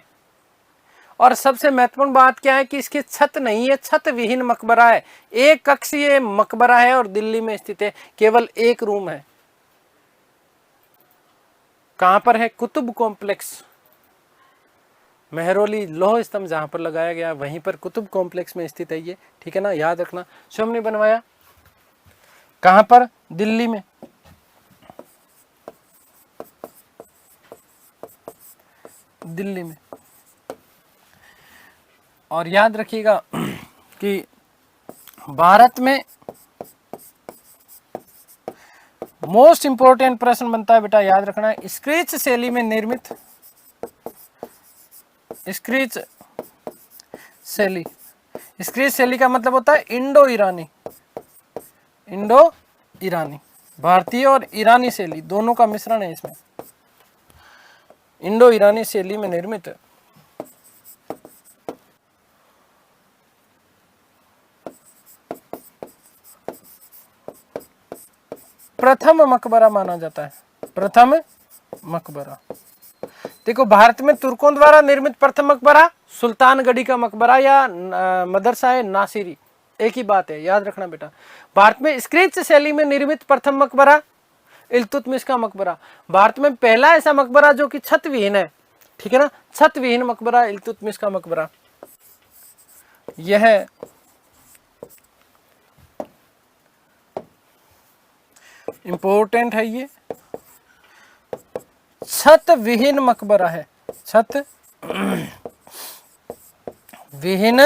और सबसे महत्वपूर्ण बात क्या है कि इसकी छत नहीं है, छत विहीन मकबरा है, एक कक्षीय मकबरा है और दिल्ली में स्थित है, केवल एक रूम है। कहां पर है? कुतुब कॉम्प्लेक्स, मेहरौली लौह स्तंभ जहां पर लगाया गया वहीं पर कुतुब कॉम्प्लेक्स में स्थित है ये। ठीक है ना, याद रखना, स्वयं ने बनवाया। कहां पर? दिल्ली में। दिल्ली में। और याद रखिएगा कि भारत में मोस्ट इंपोर्टेंट प्रश्न बनता है बेटा, याद रखना, स्क्रीच शैली में निर्मित, स्क्रीच शैली, स्क्रीच शैली का मतलब होता है इंडो ईरानी, इंडो ईरानी, भारतीय और ईरानी शैली दोनों का मिश्रण है इसमें, इंडो ईरानी शैली में निर्मित प्रथम मकबरा माना जाता है, प्रथम मकबरा। देखो भारत में तुर्कों द्वारा निर्मित प्रथम मकबरा सुल्तानगढ़ी का मकबरा या मदरसा नासिरी, एक ही बात है, याद रखना बेटा। भारत में स्क्रीच शैली में निर्मित प्रथम मकबरा इल्तुतमिश का मकबरा, भारत में पहला ऐसा मकबरा जो कि छत विहीन है। ठीक है ना, छत विहीन मकबरा इल्तुतमिश का मकबरा, यह इंपॉर्टेंट है, ये छत विहीन मकबरा है, छत विहीन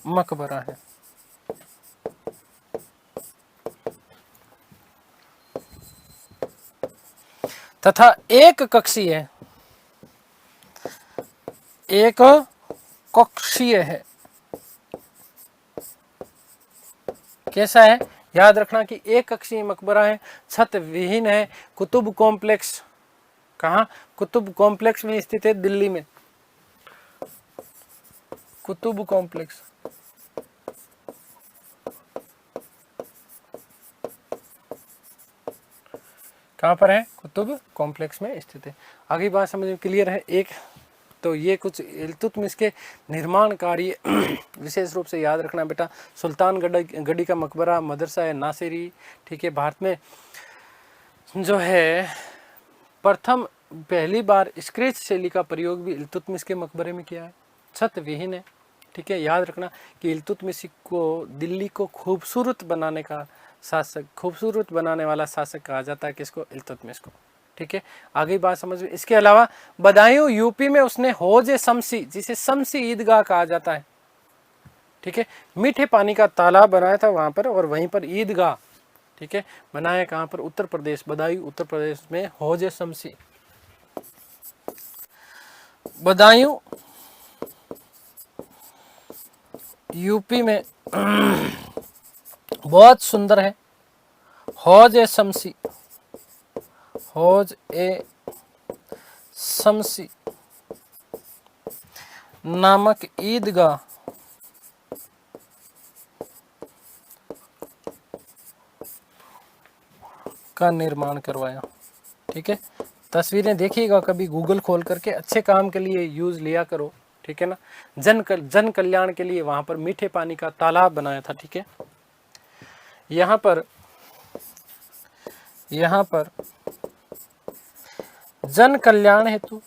मकबरा है। तथा एक कक्षीय है, एक कक्षीय है। कैसा है? याद रखना कि एक कक्षीय मकबरा है, छत विहीन है, कुतुब कॉम्प्लेक्स, कहाँ? कुतुब कॉम्प्लेक्स में स्थित है, दिल्ली में, कुतुब कॉम्प्लेक्स। कहाँ पर है? कुतुब कॉम्प्लेक्स में स्थित है। आगे बात समझ में क्लियर है? एक तो ये कुछ इल्तुतमिश के निर्माण कार्य विशेष रूप से याद रखना बेटा। सुल्तानगढ़ी का मकबरा, मदरसा नासिरी, ठीक है, भारत में जो है प्रथम पहली बार स्क्रेच शैली का प्रयोग भी इल्तुतमिश के मकबरे में किया है। छत विहीन है, ठीक है। याद रखना कि इल्तुतमिश को दिल्ली को खूबसूरत बनाने का शासक, खूबसूरत बनाने वाला शासक कहा जाता है, किसको? इल्तुतमिश को, ठीक है। आगे बात समझ में। इसके अलावा बदायूं यूपी में उसने हौज शमसी, जिसे शमसी ईदगाह कहा जाता है, ठीक है, मीठे पानी का तालाब बनाया था वहां पर, और वहीं पर ईदगाह, ठीक है, बनाया कहां पर? उत्तर प्रदेश, बदायूं उत्तर प्रदेश में हौज शमसी। बदायूं यूपी में बहुत सुंदर है। हौज ए शमसी, हौज ए शमसी नामक ईदगाह का निर्माण करवाया, ठीक है। तस्वीरें देखिएगा कभी गूगल खोल करके, अच्छे काम के लिए यूज लिया करो, ठीक है ना। जन कल्याण के लिए वहां पर मीठे पानी का तालाब बनाया था, ठीक है। यहाँ पर जन कल्याण हेतु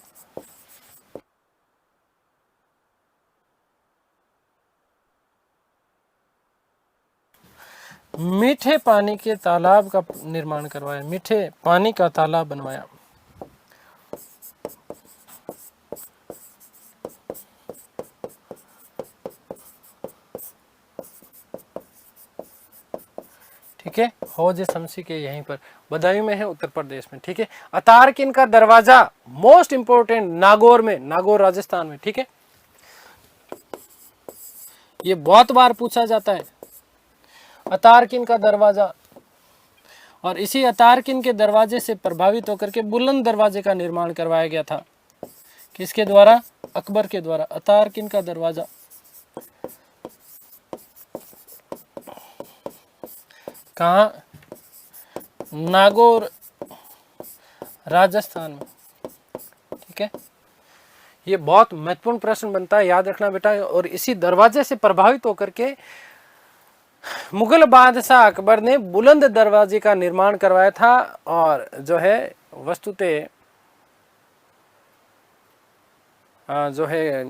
मीठे पानी के तालाब का निर्माण करवाया, मीठे पानी का तालाब बनवाया। ठीक है, हौज शमसी के यहीं पर बदायूं में है, उत्तर प्रदेश में, ठीक है। अतारकिन का दरवाजा मोस्ट इंपोर्टेंट, नागौर में, नागौर राजस्थान में, ठीक है। ये बहुत बार पूछा जाता है, अतारकिन का दरवाजा। और इसी अतारकिन के दरवाजे से प्रभावित होकर के बुलंद दरवाजे का निर्माण करवाया गया था, किसके द्वारा? अकबर के द्वारा। अतारकिन का दरवाजा कहाँ? नागौर राजस्थान में, ठीक है। ये बहुत महत्वपूर्ण प्रश्न बनता है, याद रखना बेटा। और इसी दरवाजे से प्रभावित होकर के मुगल बादशाह अकबर ने बुलंद दरवाजे का निर्माण करवाया था, और जो है वस्तुतः जो है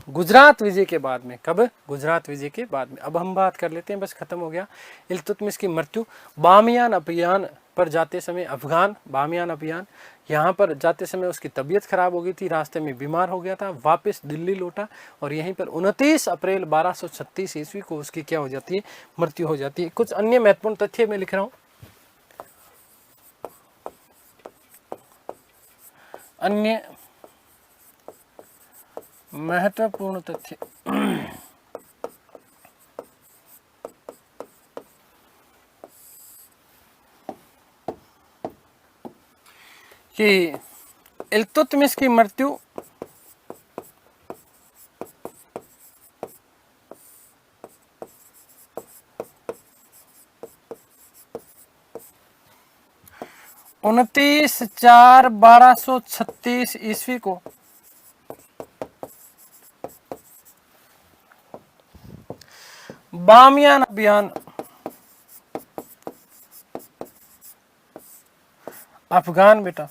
गुजरात विजय के बाद में। कब? गुजरात विजय के बाद में। अब हम बात कर लेते हैं, बस खत्म हो गया। इल्तुतमिश की मृत्यु बामियान अभियान पर जाते समय, अफगान बामियान अभियान, यहाँ पर जाते समय उसकी तबीयत खराब हो गई थी, रास्ते में बीमार हो गया था, वापस दिल्ली लौटा, और यहीं पर 29 अप्रैल 1236 ईस्वी को उसकी क्या हो जाती है? मृत्यु हो जाती है। कुछ अन्य महत्वपूर्ण तथ्य मैं लिख रहा हूँ, अन्य महत्वपूर्ण तथ्य। कि इल्तुतमिश की मृत्यु उनतीस 4/1236 ईस्वी को बामियान अभियान, अफगान बेटा,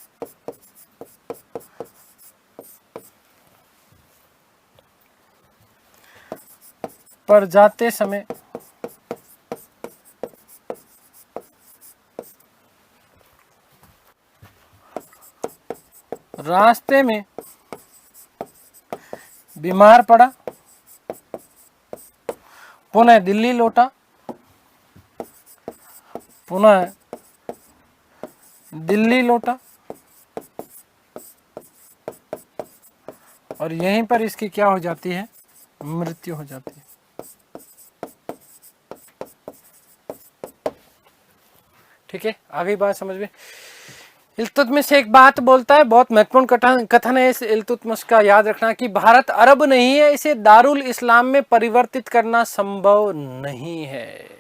पर जाते समय रास्ते में बीमार पड़ा, पुनः दिल्ली लौटा, पुनः दिल्ली लौटा, और यहीं पर इसकी क्या हो जाती है? मृत्यु हो जाती है। ठीक है, आगे बात समझ में। इल्तुतमिश एक बात बोलता है, बहुत महत्वपूर्ण कथन है इस इल्तुतमिश का, याद रखना कि भारत अरब नहीं है, इसे दारुल इस्लाम में परिवर्तित करना संभव नहीं है।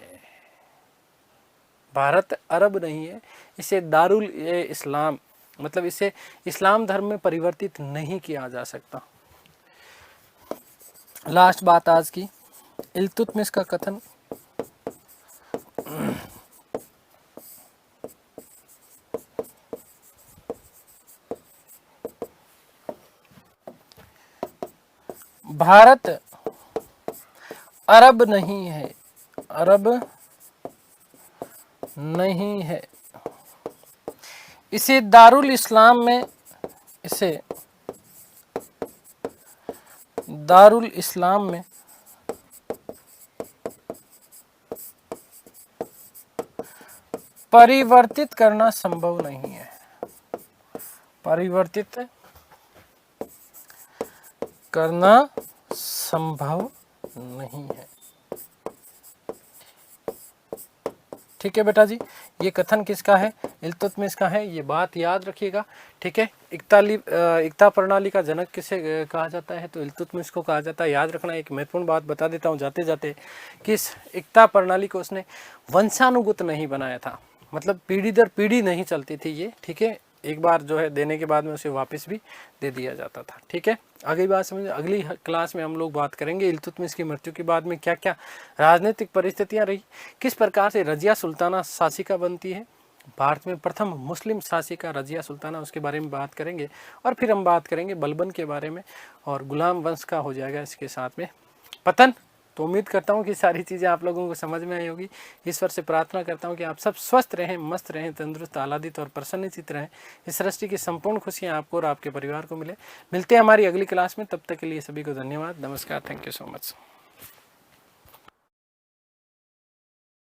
भारत अरब नहीं है, इसे दारुल इस्लाम, मतलब इसे इस्लाम धर्म में परिवर्तित नहीं किया जा सकता। लास्ट बात आज की, इल्तुतमिश का कथन भारत अरब नहीं है, अरब नहीं है। इसे दारुल इस्लाम में, इसे दारुल इस्लाम में परिवर्तित करना संभव नहीं है, परिवर्तित करना संभव नहीं है। ठीक है बेटा जी, ये कथन किसका है? इल्तुतमिश का है, ये बात याद रखिएगा। ठीक है, एकता प्रणाली का जनक किसे कहा जाता है? तो इल्तुतमिश को कहा जाता है। याद रखना, एक महत्वपूर्ण बात बता देता हूँ जाते जाते, कि इस एकता प्रणाली को उसने वंशानुगत नहीं बनाया था, मतलब पीढ़ी दर पीढ़ी नहीं चलती थी ये। ठीक है, एक बार जो है देने के बाद में उसे वापस भी दे दिया जाता था। ठीक है, अगली बात समझिए, अगली क्लास में हम लोग बात करेंगे इल्तुतमिश की मृत्यु के बाद में क्या क्या राजनीतिक परिस्थितियां रही, किस प्रकार से रजिया सुल्ताना शासिका बनती है, भारत में प्रथम मुस्लिम शासिका रजिया सुल्ताना, उसके बारे में बात करेंगे। और फिर हम बात करेंगे बलबन के बारे में, और गुलाम वंश का हो जाएगा इसके साथ में पतन। तो उम्मीद करता हूँ कि सारी चीज़ें आप लोगों को समझ में आई होगी। ईश्वर से प्रार्थना करता हूँ कि आप सब स्वस्थ रहें, मस्त रहें, तंदुरुस्त, आह्लादित और प्रसन्नचित्त रहें। इस सृष्टि की संपूर्ण खुशियाँ आपको और आपके परिवार को मिले। मिलते हैं हमारी अगली क्लास में, तब तक के लिए सभी को धन्यवाद, नमस्कार, थैंक यू सो मच।